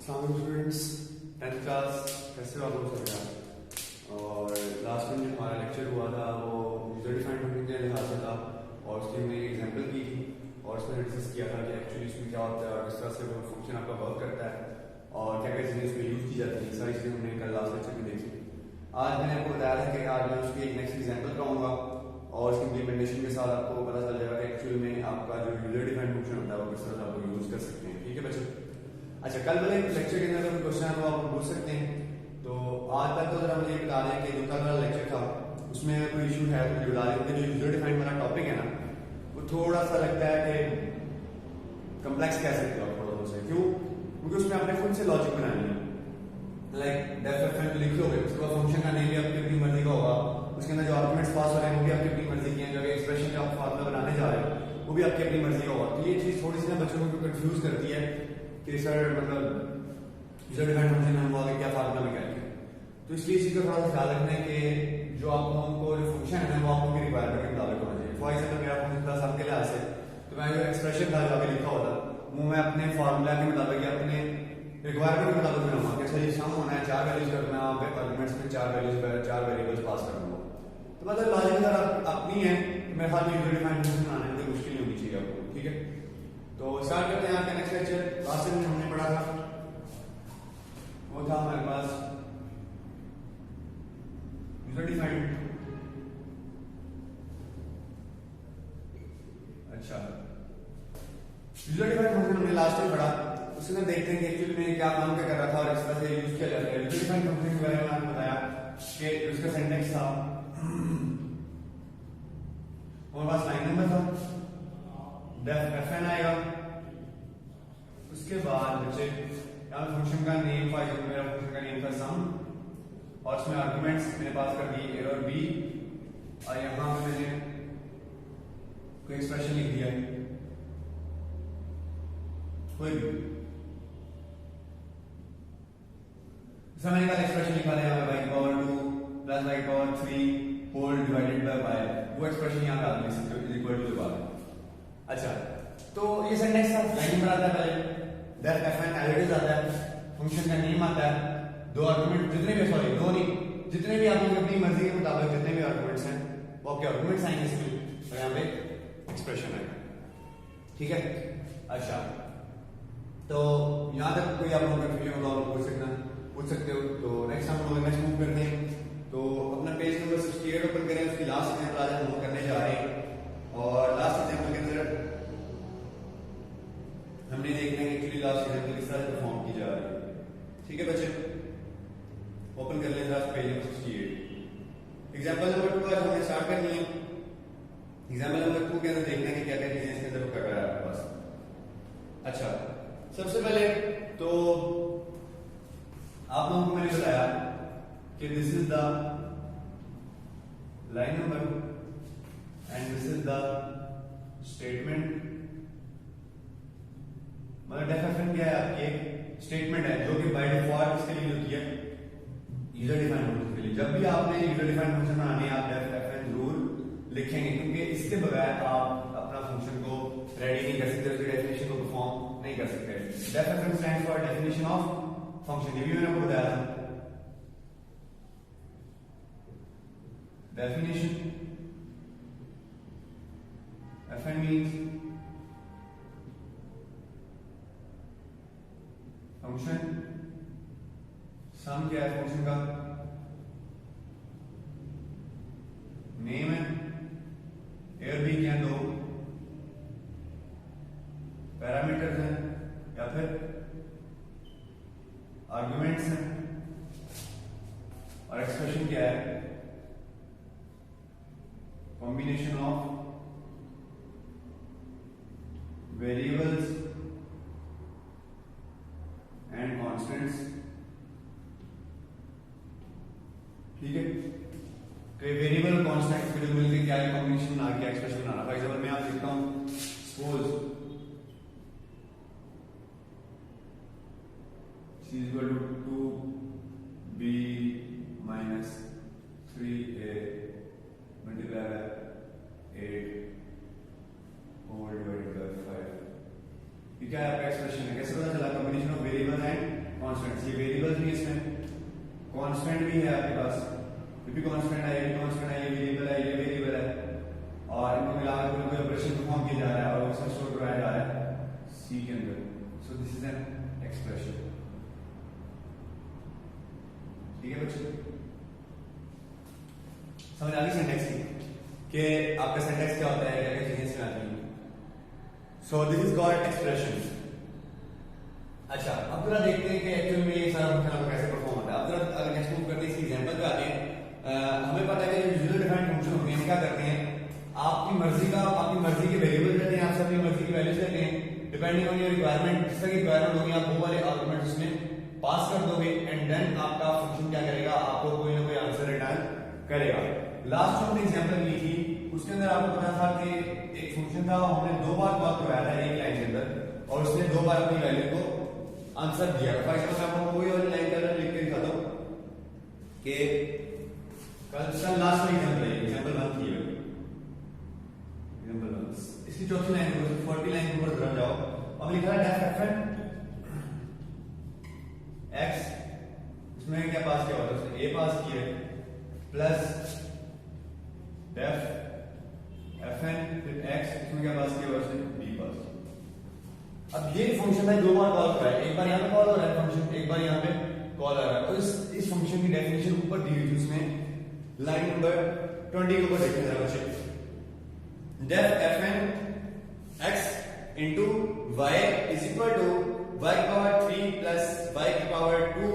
Students 10th class कैसे हो आप लोग सब यार। और लास्ट में जो हमारा लेक्चर हुआ था वो यूजर डिफाइंड फंक्शन के लिहाज से था और उसकी हमने एग्जांपल की थी और उसमें डिस्कस किया था कि एक्चुअली इसमें क्या होता है और किस तरह से वो फंक्शन आपका वर्क करता है और क्या क्या चीज़ें इसमें यूज़ की जाती हैं। सारी चीज़ें हमने कल लास्ट लेक्चर में देखी। आज मैंने आपको बताया था कि आज मैं उसकी एक नेक्स्ट एग्जाम्पल कराऊंगा और उसकी इम्प्लीमेंटेशन के साथ आपको पता चल जाएगा कि एक्चुअली में आपका जो यूजर डिफाइंड फंक्शन होता है वो किस तरह से आप लोग यूज़ कर सकते हैं। ठीक है बच्चों। अच्छा, कल वाले लेक्चर के अंदर कोई क्वेश्चन है वो आप पूछ सकते हैं। तो आज तक तो जरा मुझे बता दें कि जो कल वाला लेक्चर था उसमें कोई इशू है तो मुझे बता दें। जो यूजर डिफाइंड वाला टॉपिक है ना वो थोड़ा सा लगता है कि कम्प्लेक्स कह सकते हो आप थोड़ा सा। क्यों? क्योंकि उसमें आपने खुद से लॉजिक बनानी है। लाइक डेफ एफ एन लिखोगे उसके बाद फंक्शन का नेम भी आपकी अपनी मर्जी का होगा, उसके अंदर जो आर्गुमेंट्स पास हो रहे हैं वो भी आपकी अपनी मर्जी के हैं, जो एक्सप्रेशन का आप फार्मूला बनाने जा रहे हो वो भी आपकी अपनी मर्जी का होगा। तो ये चीज़ थोड़ी सी ना बच्चों को कंफ्यूज करती है कि सर मतलब यूजर डिफाइंड फंक्शन हम आगे क्या फार्मूला में करेंगे। तो इसलिए इसी का थोड़ा सा ख्याल रखना है कि जो आप हमको जो फंक्शन है ना वो आपको रिक्वायरमेंट के मुताबिक होना चाहिए। फॉर एग्जाम्पल मेरा फंक्शन था सबके लिहाज से तो मैं जो एक्सप्रेशन था जो आगे लिखा होता वो मैं अपने फार्मूला के मुताबिक या अपने रिक्वायरमेंट के मुताबिक बनाऊंगा कि सर ये सम होना है, 4 वैल्यूज रखना है, आप आर्गुमेंट्स में 4 वेरिएबल्स पास कर दूंगा। तो मतलब लॉजिक अगर अपनी है तो मेरे ख्याल में यूजर डिफाइंड फंक्शन बनाने में कोई मुश्किल नहीं होनी चाहिए आपको। ठीक है, तो स्टार्ट करते हैं आपका नेक्स्ट लेक्चर। लास्ट में हमने पढ़ा था वो था हमारे पास यूजर डिफाइंड। अच्छा, यूजर डिफाइंड फंक्शन हमने लास्ट में पढ़ा। उसके अंदर देखते हैं कि एक्चुअली में क्या काम क्या कर रहा था और इस तरह से यूज किया जाता है। यूजर डिफाइंड फंक्शन के बारे में आपने बताया कि उसका सिंटैक्स था, हमारे पास लाइन नंबर था, डेफ एफ एन आएगा, उसके बाद बच्चे यहाँ फंक्शन का नेम, फॉर एग्जांपल मेरा फंक्शन का नेम था सम और उसमें आर्गुमेंट्स मेरे पास कर दिए ए और बी और यहाँ पे मैंने कोई एक्सप्रेशन लिख दिया कोई भी। जैसा मैंने कल एक्सप्रेशन लिखा था यहाँ पे y power 2 plus y power 3 whole divided by y, वो एक्सप्रेशन यहाँ पे आप लिख सकते हो इज इक्वल टू के बाद। अच्छा, तो ये सिंटैक्स था। लाइन नंबर आता है पहले, def F n as it is आता है, फंक्शन का नेम आता है, दो आर्गुमेंट जितने भी सॉरी दो नहीं जितने भी आप लोग अपनी मर्जी के मुताबिक जितने भी आर्गुमेंट्स हैं वो आपके आर्गुमेंट्स आएंगे इसमें और यहाँ पे एक्सप्रेशन आएगा। ठीक है। अच्छा, तो यहाँ तक कोई आप लोगों का कंफ्यूजन होगा आप पूछ सकते हो। तो नेक्स्ट हम लोग नेक्स्ट मूव करते हैं। तो अपना पेज नंबर 68 ओपन करें, उसकी लास्ट एग्जांपल आज हम करने जा रहे हैं और लास्ट एग्जांपल के अंदर हमने देखना है एक्चुअली लास्ट एग्जांपल किस तरह से परफॉर्म की जा रही है। ठीक है बच्चे, ओपन कर लें last page number 68। Example number 2 आज हमने स्टार्ट करनी है। एग्जांपल नंबर 2 के अंदर देखना है कि क्या क्या चीजें इसके अंदर कर रहा है आपके पास। अच्छा, सबसे पहले तो आप लोगों को मैंने बताया कि this is the line number and this is the statement. मतलब डेफ एफ एन क्या है आपकी एक स्टेटमेंट है जो कि बाय डिफॉल्ट इसके लिए होती है यूजर डिफाइंड फंक्शन के लिए। जब भी आपने यूजर डिफाइंड फंक्शन बनाने आप डेफ एफ एन जरूर लिखेंगे क्योंकि इसके बगैर आप अपना फंक्शन को रेडी नहीं कर सकते, उसकी डेफिनेशन को परफॉर्म नहीं कर सकते। Def F N stands for definition of function. ये भी मैंने आपको बताया था। Definition F N means function. Sum क्या है फंक्शन का? नेम है, ए और बी क्या दो पैरामीटर्स हैं या फिर आर्गुमेंट्स हैं और एक्सप्रेशन क्या है? Combination of variables and constants. ठीक है, तो ये वेरिएबल कॉन्स्टेंट फिर मिलकर क्या है कॉम्बिनेशन बना के एक्सप्रेशन बना रहा। फॉर एग्जांपल मैं आप लिखता हूं suppose c is equal to 2b minus 3a multiplied by 8 whole divided by 5। ये क्या है आपका एक्सप्रेशन है? कैसे पता चला? Combination of variable and constant, ये वेरिएबल्स भी इसमें, कॉन्स्टेंट भी है आपके पास, ये भी कॉन्स्टेंट है, ये भी कॉन्स्टेंट है, ये वेरिएबल है, ये वेरिएबल है, और इनको मिलाकर कोई ऑपरेशन परफॉर्म किया जा रहा है और वो सब स्टोर कराया जा रहा है सी के अंदर. सो दिस इज एन एक्सप्रेशन. ठीक है बच्चों, समझ आ गई सिंटैक्स की कि आपका सिंटैक्स क्या होता है, क्या क्या चीजें इसमें आती हैं. सो दिस इज कॉल्ड एक्सप्रेशन. अच्छा, अब जरा देखते हैं कि एक्चुअल में ये सारा फंक्शन आपका कैसे परफॉर्म होता है. अब जरा अगर नेक्स्ट मूव करते हैं, इसकी एग्जांपल पे आते हैं. हमें पता है कि जो यूजर डिफाइंड फंक्शन होते हैं हम क्या करते हैं, आपकी मर्जी के वेरिएबल देते हैं, आप सबकी मर्जी की वैल्यूज देते हैं, डिपेंडिंग ऑन योर रिक्वायरमेंट. जिस तरह की रिक्वायरमेंट होगी आप वो वाले आर्गुमेंट उसमें पास कर दोगे एंड देन आपका फंक्शन क्या करेगा, आपको कोई ना कोई आंसर रिटर्न करेगा. लास्ट जो हमने एग्जांपल ली थी उसके अंदर आपको पता था कि एक फंक्शन था, हमने 2 बार कॉल करवाया था एक लाइन के अंदर और उसने 2 बार अपनी वैल्यू को आंसर दिया. फॉर एग्जांपल मैं आपको वही वाली लाइन कलर लिख के दिखाता हूं कि कल लास्ट में एग्जांपल है, एग्जांपल 1 की है, एग्जांपल 1. इसकी चौथी लाइन को 40 लाइन के ऊपर जरा जाओ. अब लिखा है डेफ fn x, इसमें क्या पास किया हुआ है, उसने a पास किया है प्लस डेफ fn फिर x, इसमें क्या पास किया हुआ है, उसने b पास. अब ये फंक्शन है 2 बार कॉल कर रहा है, एक बार यहां पे कॉल हो रहा है फंक्शन, एक बार यहां पे कॉल आ रहा है. और इस फंक्शन की डेफिनेशन ऊपर दी हुई थी उसमें लाइन नंबर 20 के ऊपर देखिए जरा बच्चे. Def fn x into y is equal to y की पावर 3 plus y की पावर 2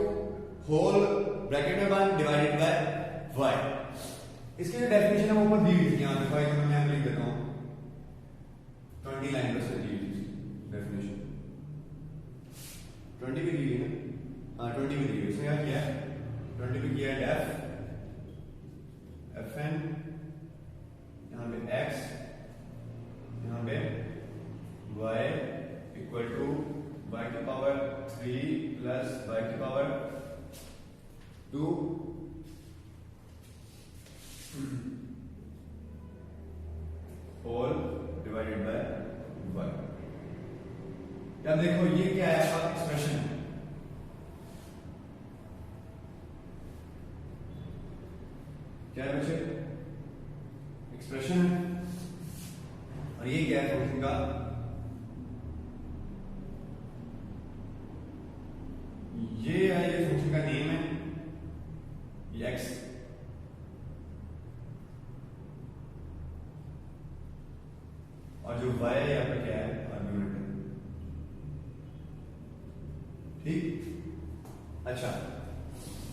होल ब्रैकेट में 1 डिवाइडेड बाय y. इसकी जो डेफिनेशन है वो ऊपर दी हुई थी, यहां देखो मैं यहां लिख देता हूं 20 लाइन पर से दी हुई थी डेफिनेशन. 20 भी दी है, हां 20 भी दी है. इसमें क्या किया है, 20 भी किया है डेफ fn यहां पे x यहां पे y इक्वल टू y की पावर 3 प्लस y की power 2 whole divided by y. अब देखो ये क्या है, आपका एक्सप्रेशन है. क्या है बच्चे, एक्सप्रेशन है. और ये क्या है फंक्शन का, ये है, ये फंक्शन का नेम है, ये x. और जो y है यहाँ पे क्या है, आर्गुमेंट है. ठीक. अच्छा,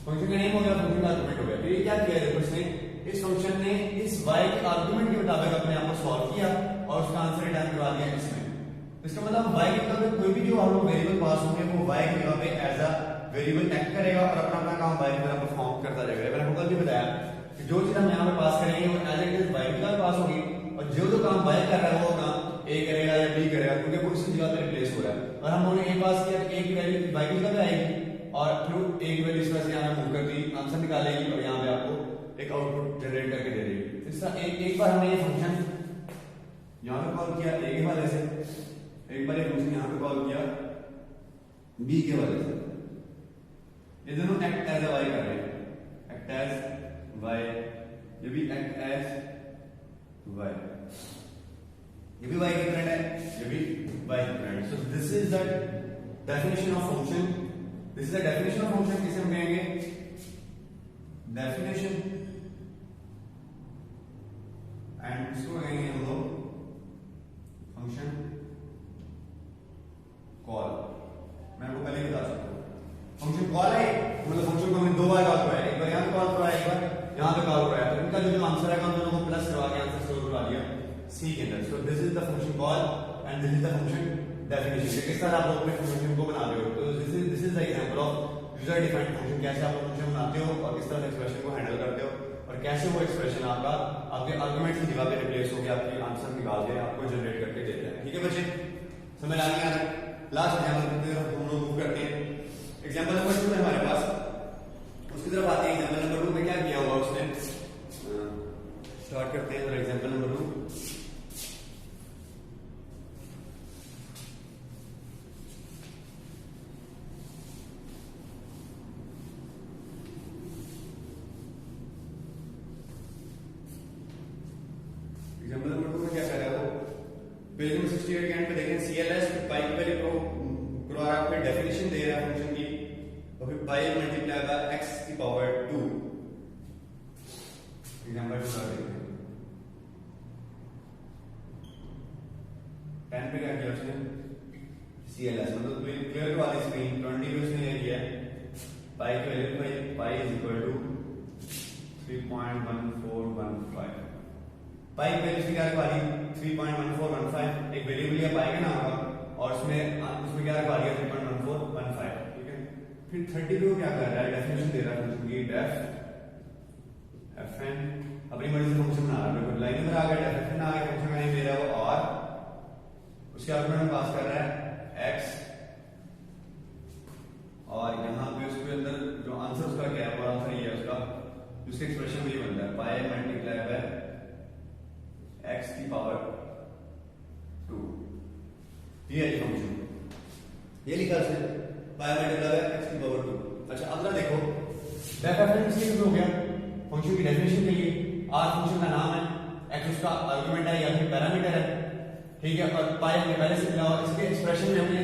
फंक्शन का नेम हो गया, फंक्शन का आर्गुमेंट हो गया. तो ये क्या किया है, देखो इसने इस फंक्शन ने इस y के आर्गुमेंट के मुताबिक अपने आप को सॉल्व किया और उसका आंसर रिटर्न करवा दिया इसमें. इसका मतलब y के जगह पे कोई भी जो हम लोग वेरिएबल पास होंगे वो y की जगह पे एज अ वेरिएबल एक्ट करेगा और अपना अपना काम y की तरह परफॉर्म करता रहेगा. मैंने आपको कल भी बताया कि जो चीज हम यहाँ पे पास करेंगे वो एज इट इज y की तरह पास होगी और जो काम y कर रहा है वो काम a करेगा या b करेगा, क्योंकि वो इसी जगह पे रिप्लेस हो रहा है. और हम लोगों ने a पास किया तो a की वैल्यू y की जगह पे आएगी और फिर a की वैल्यू इस तरह से यहाँ मूव कर दी, आंसर निकालेगी और यहाँ पे आपको एक आउटपुट जनरेट करके दे देगी. इस तरह एक बार हमने ये फंक्शन यहां पे कॉल किया a के हवाले से, एक बार ये फंक्शन यहां पे कॉल किया b के हवाले से. ये दोनों एक्ट एज y कर रहे हैं, एक्ट एज y, ये भी एक्ट एज y, ये भी y की फ्रेंड है, ये भी y की friend. So this is the definition of function. This is the definition of function. किसे हम कहेंगे, डेफिनेशन, एंड इसको कहेंगे हम लोग फंक्शन कॉल. मैं आपको पहले बता चुका हूं फंक्शन कॉल है, मतलब फंक्शन को हमने 2 बार कॉल कराया, एक बार यहां पे कॉल कराया, एक बार यहां पे कॉल कराया. तो इनका जो आंसर है हम दोनों को प्लस करवा के आंसर स्टोर करवा दिया सी के अंदर. सो this is the function call and this is the function definition. किस तरह आप लोग अपने फंक्शन को बनाते हो, तो this is the example of user defined function. कैसे आप फंक्शन बनाते हो और किस तरह एक्सप्रेशन को हैंडल करते हो और कैसे वो एक्सप्रेशन आपका आपके आर्गुमेंट की जगह पे रिप्लेस होकर आपके आंसर निकाल के आपको जनरेट करके देता है. ठीक है बच्चे, समझ आ गया. लास्ट एग्जांपल की तरफ हम लोग मूव करते हैं. एग्जांपल नंबर 2 है हमारे पास, उसकी तरफ आते हैं. एग्जांपल नंबर 2 में क्या किया हुआ उसने, स्टार्ट करते हैं जरा एग्जांपल नंबर 2. पेज नंबर 68 के एंड पे देखें CLS पाई की वैल्यू को आपको डेफिनेशन दे रहा है फंक्शन की, और फिर पाई मल्टीप्लाई बाय x की पावर 2। एग्जांपल 2 देखते हैं। 10 पे क्या किया उसने CLS मतलब क्लियर वाली स्क्रीन 20 पे उसने ले लिया पाई की value pi is equal to 3.1415। Pi की वैल्यू क्या रखवा दी 3.1415, एक वेरिएबल या पाई का नाम होगा और उसमें क्या रखवा दिया 3.1415, ठीक है। फिर 30 को क्या कर रहा है डेफिनेशन दे रहा है फंक्शन की डेफ fn, अपनी मर्जी से फंक्शन बना रहा है, लाइन नंबर आ गया डेफ fn आ गया, फंक्शन का नेम दे रहा है वो और उसके आर्गुमेंट पास कर रहा है x, और यहाँ पे उसके अंदर जो आंसर उसका क्या है वो आंसर ये है उसका, उसका एक्सप्रेशन भी बनता है पाई मल्टीप्लाई बाय x की पावर 2। ये है फंक्शन, ये लिखा है पाई मल्टीप्लाई बाय x की पावर 2। अच्छा अब जरा देखो डेफ fn किसके हो गया फंक्शन की डेफिनेशन के लिए, r फंक्शन का नाम है, x उसका आर्गुमेंट है या फिर पैरामीटर है, ठीक है। और पाई हमने पहले से मिला और इसके एक्सप्रेशन में हमने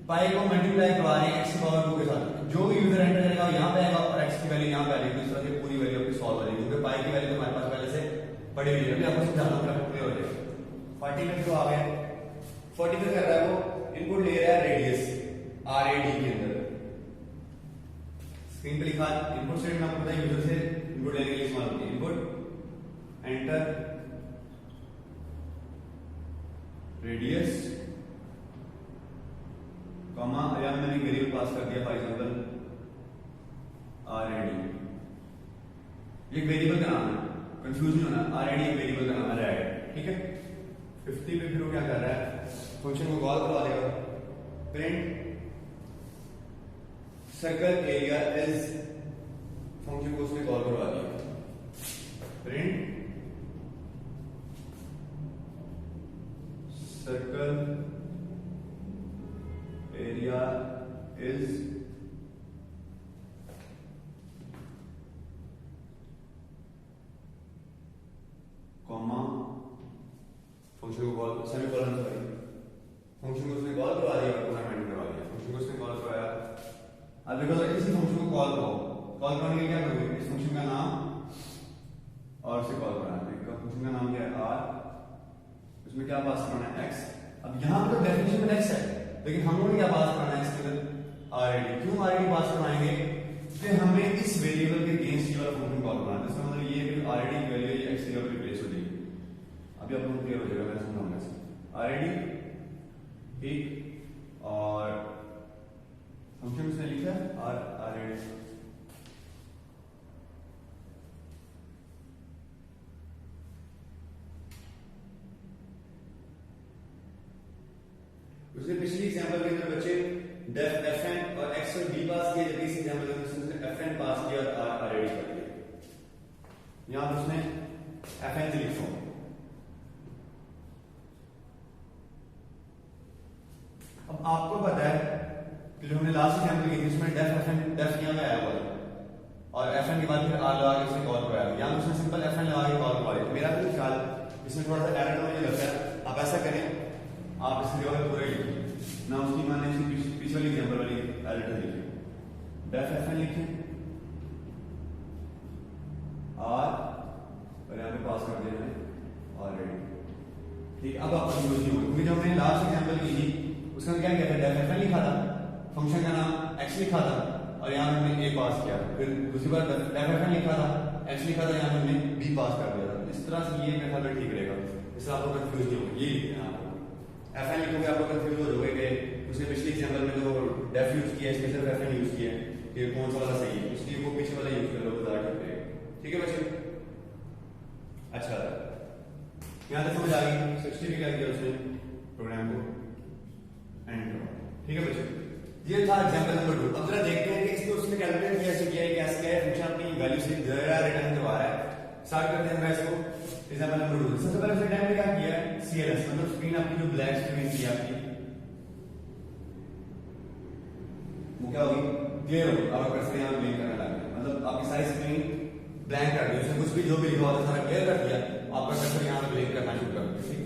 पाई को मल्टीप्लाई करवा रहे हैं x की पावर 2 के साथ। जो भी यूजर एंटर करेगा यहाँ पे आएगा और x की वैल्यू यहाँ पे आ जाएगी, इस तरह से पूरी वैल्यू आपकी सॉल्व हो जाएगी, क्योंकि पाई की वैल्यू तो हमारे पास पहले से पड़ी हुई है, अभी आपको समझाना पूरा क्लियर हो जाएगा। 40 में जो आ गया 40 में कर रहा है वो इनपुट ले रहा है रेडियस RAD के अंदर, स्क्रीन पे लिखा इनपुट स्टेटमेंट आपको पता है यूजर से इनपुट लेने के लिए इस्तेमाल होती है, इनपुट एंटर रेडियस कॉमा, या मैंने वेरिएबल पास कर दिया फॉर एग्जांपल RAD, ये वेरिएबल का नाम है, कंफ्यूज नहीं होना, RAD एक वेरिएबल का नाम है रैड, ठीक है। 50 पे फिर वो क्या कर रहा है फंक्शन को कॉल करवा देगा, print circle area is, function को उसने कॉल करवा दिया, print circle area is comma, function को कॉल सेमीकोलन सॉरी, फंक्शन को उसने कॉल करवा दिया और टूर्नामेंट करवा दिया, फंक्शन को उसने कॉल करवाया। अब देखो इसी फंक्शन को कॉल करो, कॉल करने के लिए क्या करोगे, इस फंक्शन का नाम और उसे कॉल करना है, फंक्शन का नाम क्या है r, उसमें क्या पास करना है x। अब यहां पे तो डेफिनेशन में x है, लेकिन हम लोग क्या पास करना है इसके अंदर RAD, क्यों RAD पास करवाएंगे कि हमें इस वेरिएबल के अगेंस्ट ये वाला फंक्शन कॉल करना है, इसका मतलब ये है कि RAD की वैल्यू ये x की वैल्यू रिप्लेस हो जाएगी। अभी आपको क्लियर हो जाएगा, मैं समझाऊंगा इसे RAD, ठीक, और फंक्शन से लिखा है RAD, उसने पिछली एग्जांपल के अंदर बच्चे डेफ fn और x और b पास किए, जबकि इस एग्जांपल में उसने fn पास किया और RAD कर दिया। यहां पर उसने fn लिखा, अब आपको पता है कि जो हमने लास्ट एग्जांपल की थी उसमें डेफ fn डेफ यहां पे आया हुआ है और fn के बाद फिर r लगा के उसने कॉल कराया, यहां उसने सिंपल fn लगा के कॉल करवाया। मेरा भी ख्याल इसमें थोड़ा सा एरर मुझे लगता है, आप ऐसा करें आप इस जगह पूरे लिखें ना, उसकी माने पिछले वाली एग्जांपल वाली एडिटर लिखें, डेफ fn लिखें r और यहां पे पास कर देना है RAD, ठीक। अब आपको समझ नहीं होगी, क्योंकि जब हमने लास्ट एग्जांपल की थी उसका क्या किया था, डेफ fn लिखा था, फंक्शन का नाम x लिखा था और यहां हमने a पास किया, फिर दूसरी बार डेफ fn लिखा था, x लिखा था, यहां हमने b पास कर दिया था। इस तरह से ये मेथड ठीक रहेगा, इससे आपको कंफ्यूज नहीं होगा, ये लिखना है आपको, fn लिखोगे आपको कंफ्यूज हो जाओगे कि उसने पिछले एग्जांपल में जो डेफ यूज किया है इसमें सिर्फ fn यूज किया है, कि कौन सा वाला सही है, इसलिए वो पीछे वाला यूज कर लो, ज्यादा ठीक रहेगा, ठीक है बच्चे। अच्छा यहां तक समझ आ गई, 60 भी कर दिया उसने प्रोग्राम को एंड, ठीक है बच्चे। ये था एग्जांपल नंबर 2। अब जरा देखते हैं कि इसको उसने कैलकुलेट कैसे किया है, कैसे किया है, फंक्शन अपनी वैल्यू से रिटर्न करवा रहा है। स्टार्ट करते हैं इसको, एग्जांपल नंबर 2। सबसे पहले उसने टाइम पे क्या किया है, CLS मतलब स्क्रीन आपकी जो ब्लैक स्क्रीन थी आपकी वो क्या होगी, क्लियर होगी, आप कर्सर यहां ब्लिंक करने लग गया, मतलब आपकी सारी स्क्रीन ब्लैंक कर दी, उसने कुछ भी जो भी लिखा होता सारा क्लियर कर दिया, आपका कर्सर यहां पे ब्लिंक करना शुरू कर दिया, ठीक।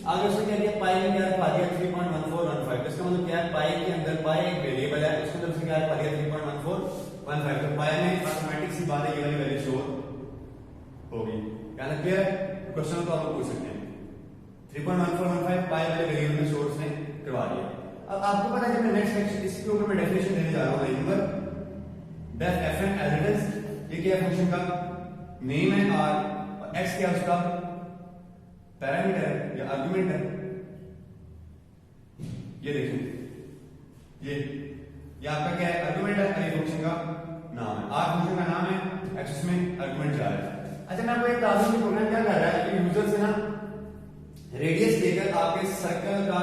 आगे उसने क्या दिया, पाई में क्या रखवा दिया 3.1415। इसका मतलब क्या है, पाई के अंदर पाई एक वेरिएबल है, उसके अंदर उसने क्या रखवा दिया 3.1415। तो पाई में ऑटोमेटिक सी बात है ये वाली वैल्यू शो होगी। क्या क्लियर है? क्वेश्चन तो आप पूछ सकते हैं। 3.1415 पाई वाले वेरिएबल में शो उसने करवा दिया। अब आपको पता है जब मैं नेक्स्ट लेक्चर इसके ऊपर मैं डेफिनेशन देने जा रहा हूं, number def fn as it is, ये क्या फंक्शन का नेम है r और x क्या उसका पैरामीटर है या आर्गुमेंट है। ये देखिए ये आपका क्या है, आर्गुमेंट है, ये फंक्शन का नाम है, r फंक्शन का नाम है, x उसमें आर्गुमेंट जा रहा है। अच्छा मैं आपको एक बता दूं कि प्रोग्राम क्या कर रहा है कि यूजर से ना रेडियस लेकर आपके सर्कल का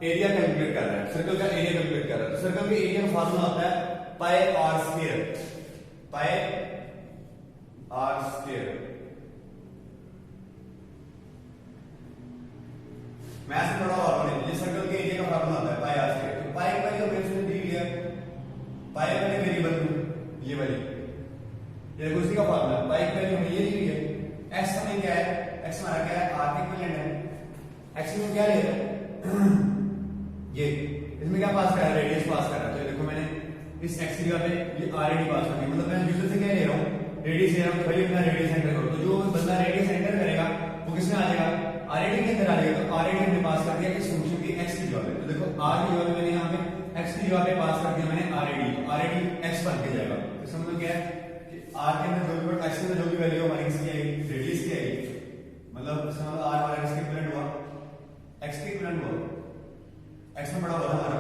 एरिया कैलकुलेट कर रहा है, सर्कल का एरिया कैलकुलेट कर रहा है। तो सर्कल के एरिया का फार्मूला होता है pi r square, pi r square. Math में थोड़ा और होने, ये सर्कल के एरिया का फार्मूला होता है पाई आर स्क्वायर। तो पाई का जो मैंने दी हुई है पाई वाले वेरिएबल में ये वाली ये देखो इसी का फार्मूला है, पाई की वैल्यू हमें ये दी हुई है, x हमें क्या है, x हमारा क्या है r के इक्विवेलेंट है, x में क्या ले रहा है ये, इसमें क्या पास कर रहा है, रेडियस पास कर रहा है। तो देखो मैंने इस x की जगह पे ये r पास कर दिया, मतलब मैं यूजर से क्या ले रहा हूं, रेडियस ले रहा हूं, भाई अपना रेडियस एंटर करो। तो जो बंदा रेडियस एंटर करेगा वो किसमें आ जाएगा, r के अंदर आ जाएगा। तो r हमने पास कर दिया इस फंक्शन की x की जगह पे। तो देखो r की जगह पे मैंने यहां पे x की जगह पे पास कर दिया मैंने r तो r x बन के जाएगा। इसका मतलब क्या है कि r के अंदर जो भी x के अंदर जो भी वैल्यू हमारी किसकी आएगी, रेडियस की आएगी, मतलब इसका मतलब r और x के इक्विवेलेंट हुआ, x के इक्विवेलेंट हुआ, x में बड़ा हुआ हमारा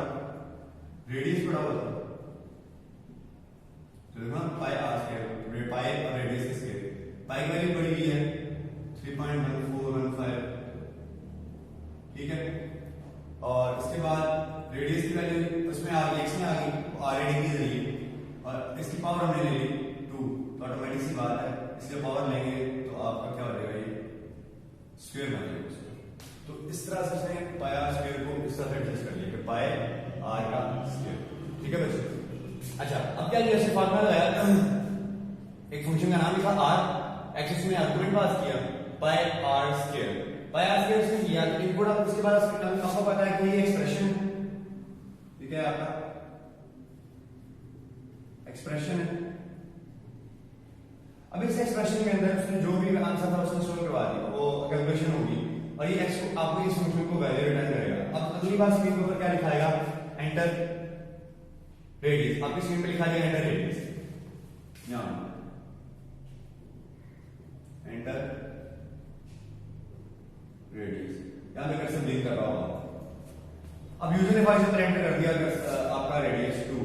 रेडियस बड़ा हुआ था। तो देखो पाई आर स्क्वायर, पाई और रेडियस के स्क्वायर, पाई की वैल्यू बड़ी हुई है 3.1415, ठीक है। और इसके बाद रेडियस की वैल्यू उसमें आ गई, x में आ गई, तो आरएडी के जरिए, और इसकी पावर हमने ले ली 2, तो ऑटोमेटिक सी बात है इसलिए पावर लेंगे तो आपका क्या हो जाएगा, ये स्क्वायर बन जाएगा। तो इस तरह से उसने पाई आर स्क्वायर को इस तरह से एडजस्ट कर लिया कि पाई आर का स्क्वायर, ठीक है बच्चों। अच्छा अब क्या किया, इससे फार्मूला लगाया, एक फंक्शन का नाम लिखा r, एक्सिस में आर्गुमेंट पास किया pi r square, pi r square उसने किया इनपुट। अब उसके बाद आपको पता है कि ये एक्सप्रेशन, ठीक है, आपका एक्सप्रेशन है। अब इस एक्सप्रेशन के अंदर उसने जो भी आंसर था उसको स्टोर करवा दिया, वो कैलकुलेशन होगी और ये x को आपको इस फंक्शन को वैल्यू रिटर्न करेगा। अब अगली बार स्क्रीन के ऊपर क्या लिखाएगा, एंटर रेडियस, आपकी स्क्रीन पे लिखा जाएगा एंटर रेडियस, यहां एंटर रेडियस, यहां पे कर्सर ब्लिंक कर रहा होगा। अब यूजर ने फाइल पर एंटर कर दिया आपका रेडियस 2,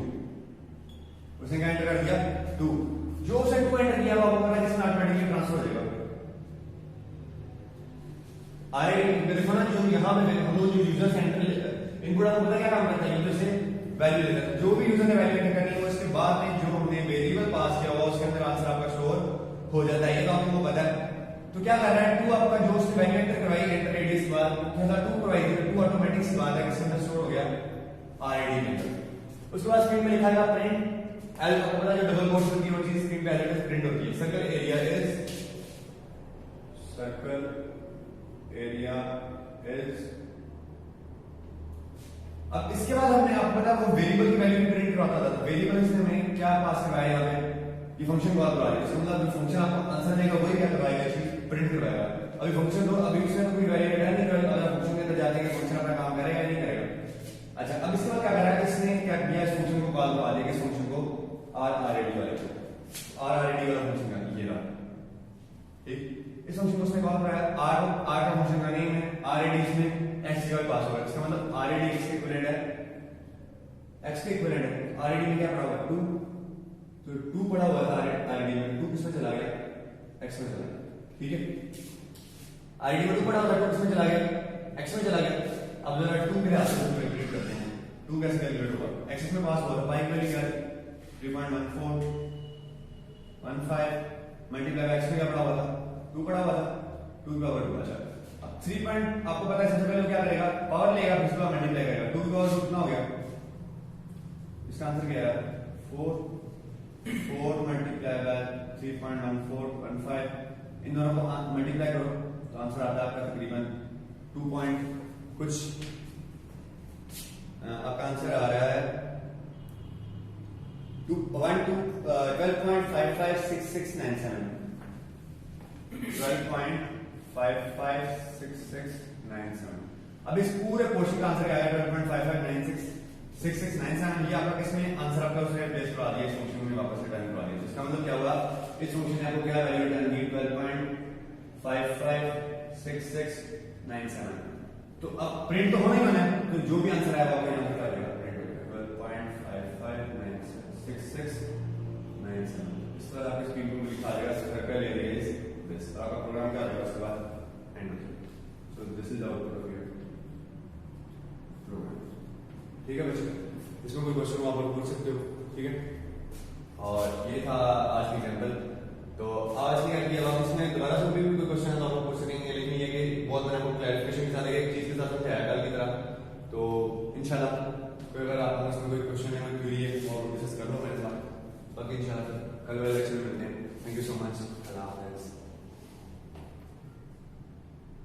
उसने क्या एंटर कर दिया 2, जो उसे 2 एंटर किया वो आपको पता है किसमें ऑटोमेटिकली ट्रांसफर हो जाएगा। अरे देखो ना, जो यहां पे हम लोग जो यूजर सेंटर इनपुट आपको पता क्या काम करता है, यूजर से वैल्यू लेता है। जो भी यूजर ने वैल्यू एंटर करनी है वो इसके बाद में जो हमने वेरिएबल पास किया हुआ उसके अंदर आंसर आपका स्टोर हो जाता है, ये तो आपको पता है। तो क्या कर रहा है, 2 आपका जो उसने वैल्यू एंटर करवाई एंटर रेडियस के बाद क्या था 2 करवाई थी, 2 ऑटोमेटिक सी बात है किसके अंदर स्टोर हो गया, आरएडी के अंदर। उसके बाद स्क्रीन में लिखा है प्रिंट एल, आपको पता है जो डबल कोट्स होती है वो चीज स्क्रीन पे एल प्रिंट होती है, circle area is, circle area is. अब इसके बाद हमने आपको पता वो वेरिएबल की वैल्यू प्रिंट करवाता था, तो वेरिएबल इसमें हमने क्या पास करवाया, यहाँ पे ये फंक्शन कॉल करवा दिया, मतलब जो फंक्शन आपको आंसर देगा वही क्या करवाएगा, चीज प्रिंट करवाएगा। अभी फंक्शन तो अभी उसमें कोई वैल्यू रिटर्न नहीं करेगा, अगर फंक्शन के अंदर जाते हैं फंक्शन अपना काम करेगा या नहीं करेगा। अच्छा अब इसके बाद क्या कर रहा है, इसने क्या किया, इस फंक्शन को कॉल करवा दिया, इस फंक्शन को आरआरएडी वाले को, आरआरएडी वाला फंक्शन का ये रहा, ठीक। इस फंक्शन को उसने कॉल कराया, आर का फंक्शन का नेम है, आरएडी इसमें एक्स की पास होगा, इसका मतलब आरएडी किसके इक्विवेलेंट है, एक्स के इक्विवेलेंट है। आरएडी में क्या पड़ा हुआ 2, तो 2 पड़ा हुआ था आरएडी में, 2 किसमें चला गया, एक्स में चला गया, ठीक है। आरएडी में 2 पड़ा हुआ था, 2 किसमें चला गया, एक्स में चला गया। अब जरा 2 के आंसर को कैलकुलेट करते हैं, 2 कैसे कैलकुलेट होगा, एक्स में पास हुआ था पाई की वैल्यू क्या है 3.1415 मल्टीप्लाई बाय एक्स में क्या पड़ा हुआ था 2 पड़ा हुआ था, 2 का पावर 2। अच्छा अब 3 पॉइंट आपको पता है सबसे पहले क्या करेगा, पावर लेगा फिर उसका मल्टीप्लाई करेगा, 2 का पावर कितना हो गया, इसका आंसर क्या है 4 मल्टीप्लाई बाय 3.1415, इन दोनों को मल्टीप्लाई करो तो आंसर आता है आपका तकरीबन 2 पॉइंट कुछ आपका आंसर आ रहा है 12.556697 12.556697। अब इस पूरे क्वेश्चन का आंसर क्या है 12.55966697। ये आपका किसमें आंसर आपका उसने प्लेस करवा दिया, इस फंक्शन में वापस रिटर्न करवा दिया। इसका मतलब क्या हुआ, इस फंक्शन ने आपको क्या वैल्यू रिटर्न की 12.556697। तो अब प्रिंट तो होना ही होना है, तो जो भी आंसर आएगा वो यहां पर कर देगा, प्रिंट हो जाएगा 12.55966697। इस तरह आपके स्क्रीन पर लिखा आ जाएगा सर्कल एरियाज दिस, आपका प्रोग्राम क्या होगा उसके बाद एंड हो जाएगा। So this is output of your program. ठीक है बच्चों, इसमें कोई क्वेश्चन हो आप लोग पूछ सकते हो, ठीक है। और ये था आज की एग्जांपल। तो आज की अगर अब इसमें दोबारा से भी कोई क्वेश्चन है तो आप लोग पूछ सकेंगे, लेकिन ये कि बहुत मैंने आपको क्लैरिफिकेशन के साथ एक चीज के साथ समझाया कल की तरह। तो इंशाल्लाह कोई अगर आपको इसमें कोई क्वेश्चन है, कोई क्वेरी है और डिस्कस कर लो मेरे साथ। बाकी इंशाल्लाह कल वाले लेक्चर में मिलते हैं। Thank you so much. अल्लाह हाफिज़।